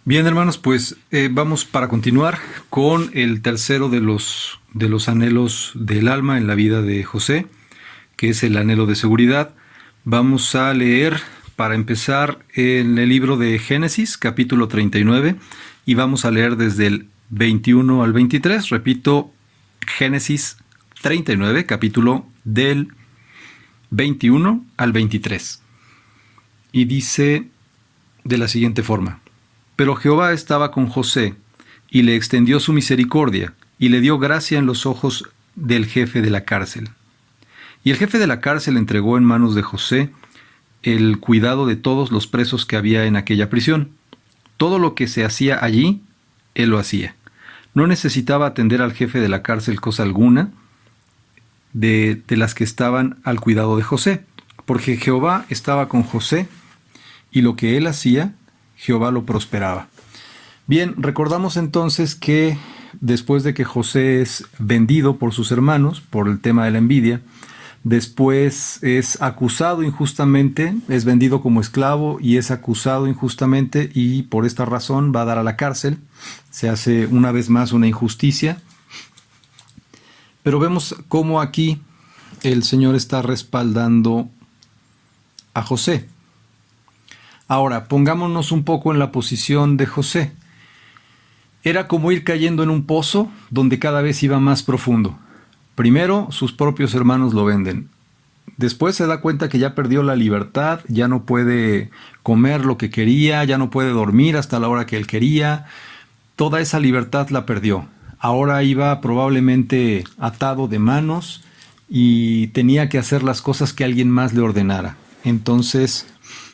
Bien, hermanos, pues vamos para continuar con el tercero de los anhelos del alma en la vida de José, que es el anhelo de seguridad. Vamos a leer, para empezar, en el libro de Génesis, capítulo 39, y vamos a leer desde el 21 al 23. Repito, Génesis 39, capítulo del 21 al 23. Y dice de la siguiente forma: Pero Jehová estaba con José, y le extendió su misericordia, y le dio gracia en los ojos del jefe de la cárcel. Y el jefe de la cárcel entregó en manos de José el cuidado de todos los presos que había en aquella prisión. Todo lo que se hacía allí, él lo hacía. No necesitaba atender al jefe de la cárcel cosa alguna de las que estaban al cuidado de José, porque Jehová estaba con José, y lo que él hacía, Jehová lo prosperaba. Bien, recordamos entonces que después de que José es vendido por sus hermanos por el tema de la envidia, después es acusado injustamente, es vendido como esclavo y es acusado injustamente, y por esta razón va a dar a la cárcel. Se hace una vez más una injusticia. Pero vemos cómo aquí el Señor está respaldando a José. Ahora, pongámonos un poco en la posición de José. Era como ir cayendo en un pozo donde cada vez iba más profundo. Primero, sus propios hermanos lo venden. Después se da cuenta que ya perdió la libertad, ya no puede comer lo que quería, ya no puede dormir hasta la hora que él quería. Toda esa libertad la perdió. Ahora iba probablemente atado de manos y tenía que hacer las cosas que alguien más le ordenara. Entonces,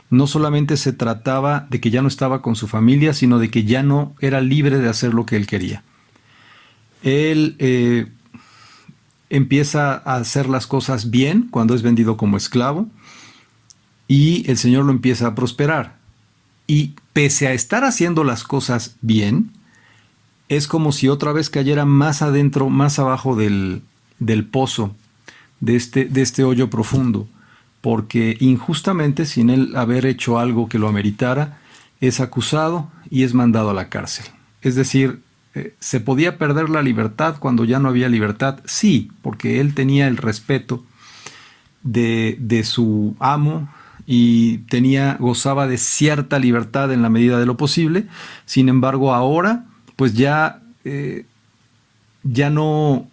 no solamente se trataba de que ya no estaba con su familia, sino de que ya no era libre de hacer lo que él quería. Él empieza a hacer las cosas bien cuando es vendido como esclavo, y el Señor lo empieza a prosperar. Y pese a estar haciendo las cosas bien, es como si otra vez cayera más adentro, más abajo del pozo, de este hoyo profundo, porque injustamente, sin él haber hecho algo que lo ameritara, es acusado y es mandado a la cárcel. Es decir, ¿se podía perder la libertad cuando ya no había libertad? Sí, porque él tenía el respeto de su amo y gozaba de cierta libertad en la medida de lo posible. Sin embargo, ahora pues ya no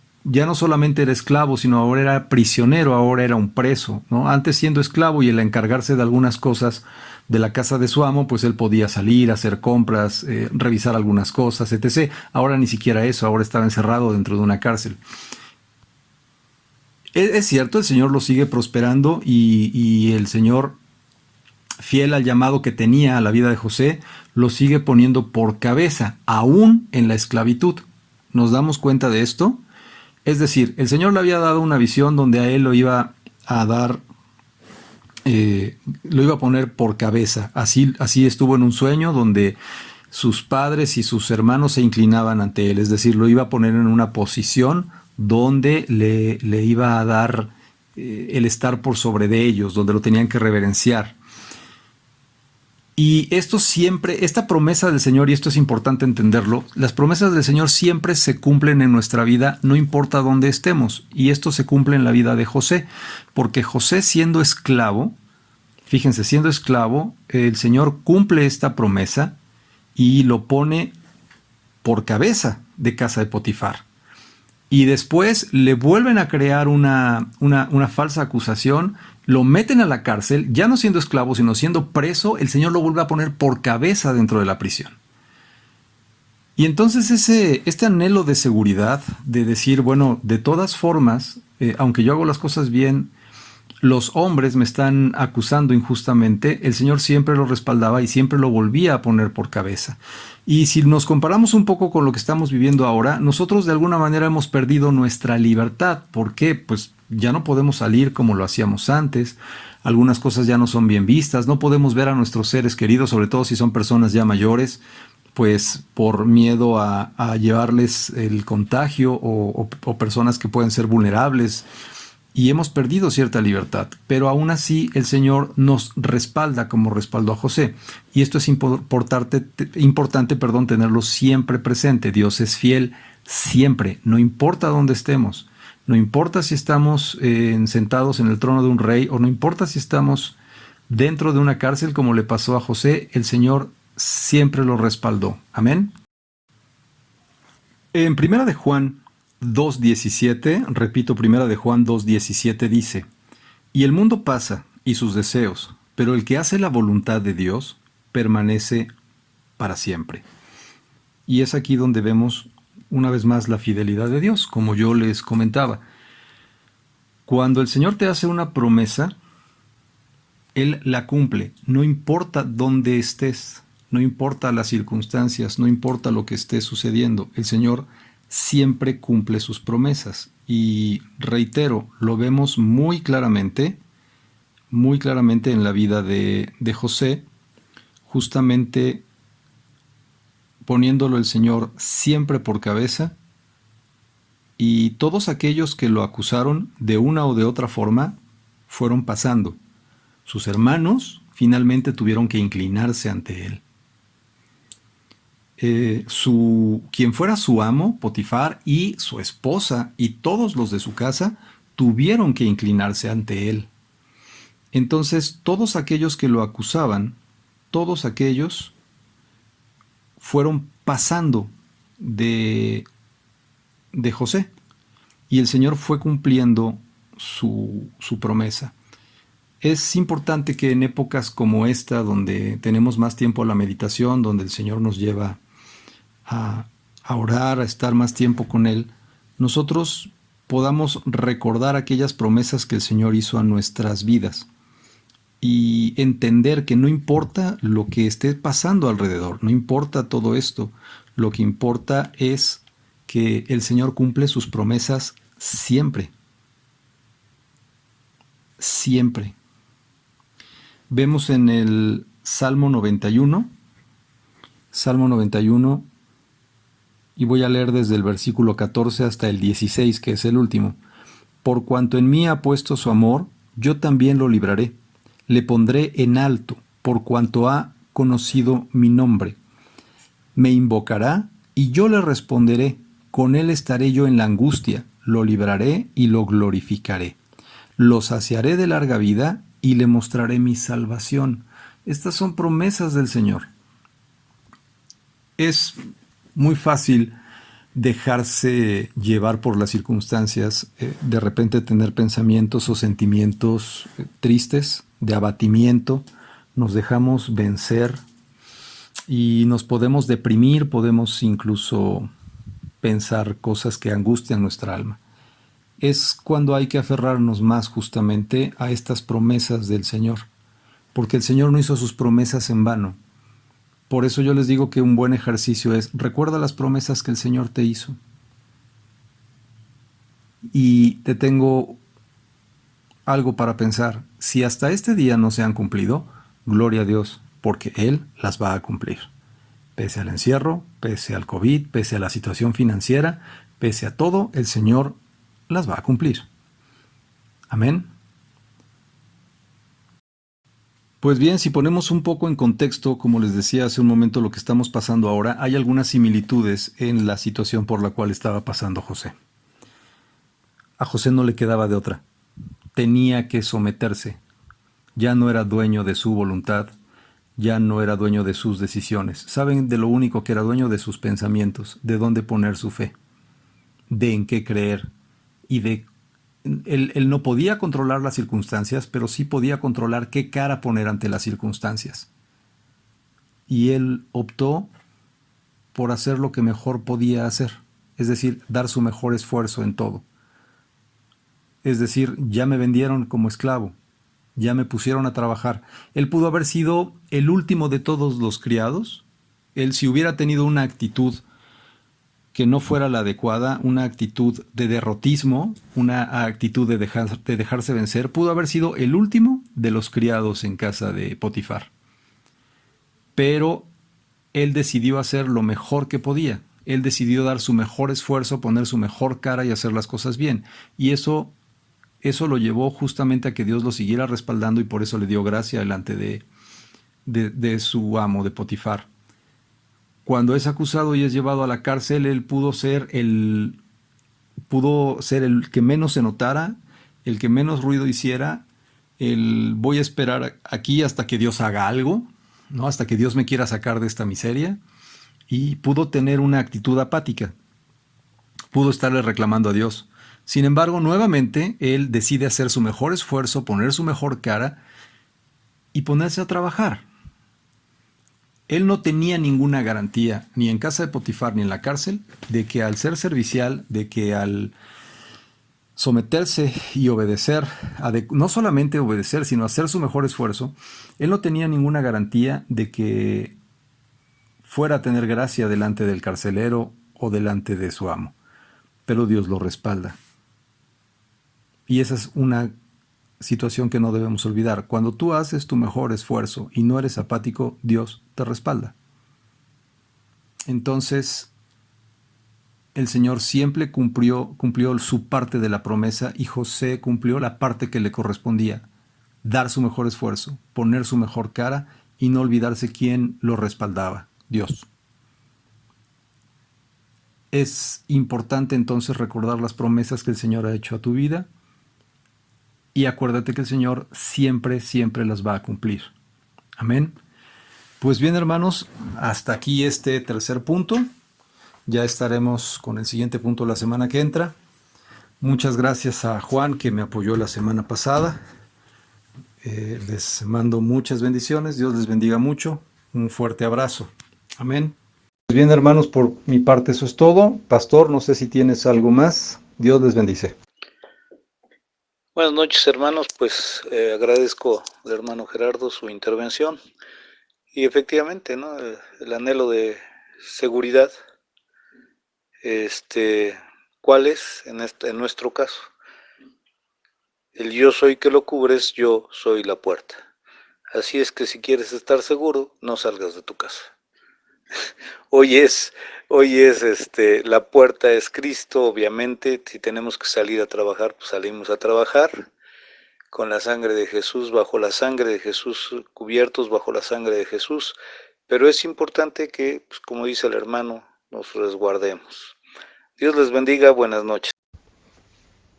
solamente era esclavo, sino ahora era prisionero, ahora era un preso, ¿no? Antes, siendo esclavo y el encargarse de algunas cosas de la casa de su amo, pues él podía salir, hacer compras, revisar algunas cosas, etc. Ahora ni siquiera eso, ahora estaba encerrado dentro de una cárcel. Es cierto, el Señor lo sigue prosperando, y el Señor, fiel al llamado que tenía a la vida de José, lo sigue poniendo por cabeza, aún en la esclavitud. ¿Nos damos cuenta de esto? Es decir, el Señor le había dado una visión donde a él lo iba a dar, lo iba a poner por cabeza. Así estuvo en un sueño donde sus padres y sus hermanos se inclinaban ante él. Es decir, lo iba a poner en una posición donde le iba a dar el estar por sobre de ellos, donde lo tenían que reverenciar. Y esta promesa del Señor, y esto es importante entenderlo, las promesas del Señor siempre se cumplen en nuestra vida, no importa dónde estemos. Y esto se cumple en la vida de José, porque José, siendo esclavo, fíjense, siendo esclavo, el Señor cumple esta promesa y lo pone por cabeza de casa de Potifar. Y después le vuelven a crear una falsa acusación, lo meten a la cárcel, ya no siendo esclavo, sino siendo preso. El Señor lo vuelve a poner por cabeza dentro de la prisión. Y entonces este anhelo de seguridad, de decir, bueno, de todas formas, aunque yo hago las cosas bien, los hombres me están acusando injustamente, el Señor siempre lo respaldaba y siempre lo volvía a poner por cabeza. Y si nos comparamos un poco con lo que estamos viviendo ahora, nosotros de alguna manera hemos perdido nuestra libertad. ¿Por qué? Pues ya no podemos salir como lo hacíamos antes, algunas cosas ya no son bien vistas, no podemos ver a nuestros seres queridos, sobre todo si son personas ya mayores, pues por miedo a llevarles el contagio, o personas que pueden ser vulnerables. y hemos perdido cierta libertad, pero aún así el Señor nos respalda como respaldó a José. Y esto es importante, tenerlo siempre presente. Dios es fiel siempre, no importa dónde estemos. No importa si estamos sentados en el trono de un rey, o no importa si estamos dentro de una cárcel como le pasó a José, el Señor siempre lo respaldó. Amén. En Primera de Juan 2:17, repito, Primera de Juan 2:17 dice: y el mundo pasa y sus deseos, pero el que hace la voluntad de Dios permanece para siempre. Y es aquí donde vemos una vez más la fidelidad de Dios, como yo les comentaba. Cuando el Señor te hace una promesa, Él la cumple, no importa dónde estés, no importa las circunstancias, no importa lo que esté sucediendo, el Señor siempre cumple sus promesas. Y reitero, lo vemos muy claramente en la vida de José, justamente poniéndolo el Señor siempre por cabeza, y todos aquellos que lo acusaron de una o de otra forma fueron pasando. Sus hermanos finalmente tuvieron que inclinarse ante él. Quien fuera su amo, Potifar, y su esposa y todos los de su casa tuvieron que inclinarse ante él. Entonces, todos aquellos que lo acusaban, todos aquellos fueron pasando de José, y el Señor fue cumpliendo su promesa. Es importante que en épocas como esta, donde tenemos más tiempo a la meditación, donde el Señor nos lleva a orar, a estar más tiempo con Él, nosotros podamos recordar aquellas promesas que el Señor hizo a nuestras vidas y entender que no importa lo que esté pasando alrededor, no importa todo esto, lo que importa es que el Señor cumple sus promesas siempre. Siempre. Vemos en el Salmo 91, y voy a leer desde el versículo 14 hasta el 16, que es el último. Por cuanto en mí ha puesto su amor, yo también lo libraré. Le pondré en alto, por cuanto ha conocido mi nombre. Me invocará, y yo le responderé. Con él estaré yo en la angustia, lo libraré y lo glorificaré. Lo saciaré de larga vida y le mostraré mi salvación. Estas son promesas del Señor. Es muy fácil dejarse llevar por las circunstancias, de repente tener pensamientos o sentimientos tristes, de abatimiento, nos dejamos vencer y nos podemos deprimir, podemos incluso pensar cosas que angustian nuestra alma. Es cuando hay que aferrarnos más justamente a estas promesas del Señor, porque el Señor no hizo sus promesas en vano. Por eso yo les digo que un buen ejercicio es: recuerda las promesas que el Señor te hizo. Y te tengo algo para pensar. Si hasta este día no se han cumplido, gloria a Dios, porque Él las va a cumplir. Pese al encierro, pese al COVID, pese a la situación financiera, pese a todo, el Señor las va a cumplir. Amén. Pues bien, si ponemos un poco en contexto, como les decía hace un momento, lo que estamos pasando ahora, hay algunas similitudes en la situación por la cual estaba pasando José. A José no le quedaba de otra. Tenía que someterse. Ya no era dueño de su voluntad, ya no era dueño de sus decisiones. ¿Saben de lo único que era dueño? De sus pensamientos, de dónde poner su fe, de en qué creer, y de él no podía controlar las circunstancias, pero sí podía controlar qué cara poner ante las circunstancias. Y él optó por hacer lo que mejor podía hacer, es decir, dar su mejor esfuerzo en todo. Es decir, ya me vendieron como esclavo, ya me pusieron a trabajar. Él pudo haber sido el último de todos los criados. Él, si hubiera tenido una actitud que no fuera la adecuada, una actitud de derrotismo, una actitud de dejarse vencer, pudo haber sido el último de los criados en casa de Potifar. Pero él decidió hacer lo mejor que podía. Él decidió dar su mejor esfuerzo, poner su mejor cara y hacer las cosas bien. Y eso eso lo llevó justamente a que Dios lo siguiera respaldando y por eso le dio gracia delante de su amo, de Potifar. Cuando es acusado y es llevado a la cárcel, él pudo ser el que menos se notara, el que menos ruido hiciera, el voy a esperar aquí hasta que Dios haga algo, ¿no? Hasta que Dios me quiera sacar de esta miseria, y pudo tener una actitud apática, pudo estarle reclamando a Dios. Sin embargo, nuevamente, él decide hacer su mejor esfuerzo, poner su mejor cara y ponerse a trabajar. Él no tenía ninguna garantía, ni en casa de Potifar ni en la cárcel, de que al ser servicial, de que al someterse y obedecer, no solamente obedecer, sino hacer su mejor esfuerzo, él no tenía ninguna garantía de que fuera a tener gracia delante del carcelero o delante de su amo. Pero Dios lo respalda. Y esa es una situación que no debemos olvidar. Cuando tú haces tu mejor esfuerzo y no eres apático, Dios te respalda. Entonces, el Señor siempre cumplió su parte de la promesa y José cumplió la parte que le correspondía. Dar su mejor esfuerzo, poner su mejor cara y no olvidarse quién lo respaldaba, Dios. Es importante entonces recordar las promesas que el Señor ha hecho a tu vida y acuérdate que el Señor siempre, siempre las va a cumplir. Amén. Pues bien, hermanos, hasta aquí este tercer punto. Ya estaremos con el siguiente punto la semana que entra. Muchas gracias a Juan que me apoyó la semana pasada. Les mando muchas bendiciones. Dios les bendiga mucho. Un fuerte abrazo. Amén. Pues bien, hermanos, por mi parte eso es todo. Pastor, no sé si tienes algo más. Dios les bendice. Buenas noches, hermanos. Pues agradezco al hermano Gerardo su intervención. Y efectivamente, ¿no? El anhelo de seguridad, ¿cuál es en nuestro caso? El yo soy que lo cubres, yo soy la puerta. Así es que si quieres estar seguro, no salgas de tu casa. Hoy es la puerta es Cristo, obviamente. Si tenemos que salir a trabajar, pues salimos a trabajar con la sangre de Jesús, bajo la sangre de Jesús, cubiertos bajo la sangre de Jesús. Pero es importante que, pues, como dice el hermano, nos resguardemos. Dios les bendiga, buenas noches.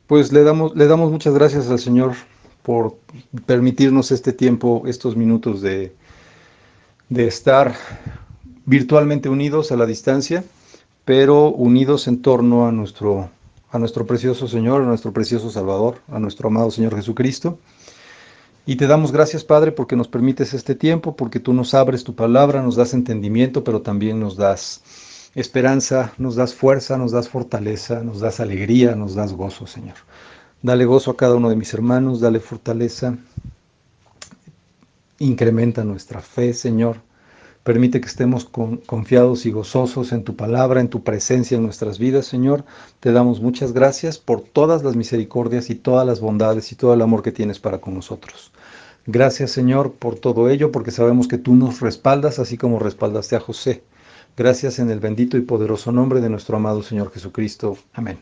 Pues le damos muchas gracias al Señor por permitirnos este tiempo, estos minutos de estar virtualmente unidos a la distancia, pero unidos en torno a nuestro precioso Señor, a nuestro precioso Salvador, a nuestro amado Señor Jesucristo. Y te damos gracias, Padre, porque nos permites este tiempo, porque tú nos abres tu palabra, nos das entendimiento, pero también nos das esperanza, nos das fuerza, nos das fortaleza, nos das alegría, nos das gozo, Señor. Dale gozo a cada uno de mis hermanos, dale fortaleza, incrementa nuestra fe, Señor. Permite que estemos confiados y gozosos en tu palabra, en tu presencia en nuestras vidas, Señor. Te damos muchas gracias por todas las misericordias y todas las bondades y todo el amor que tienes para con nosotros. Gracias, Señor, por todo ello, porque sabemos que tú nos respaldas, así como respaldaste a José. Gracias en el bendito y poderoso nombre de nuestro amado Señor Jesucristo. Amén.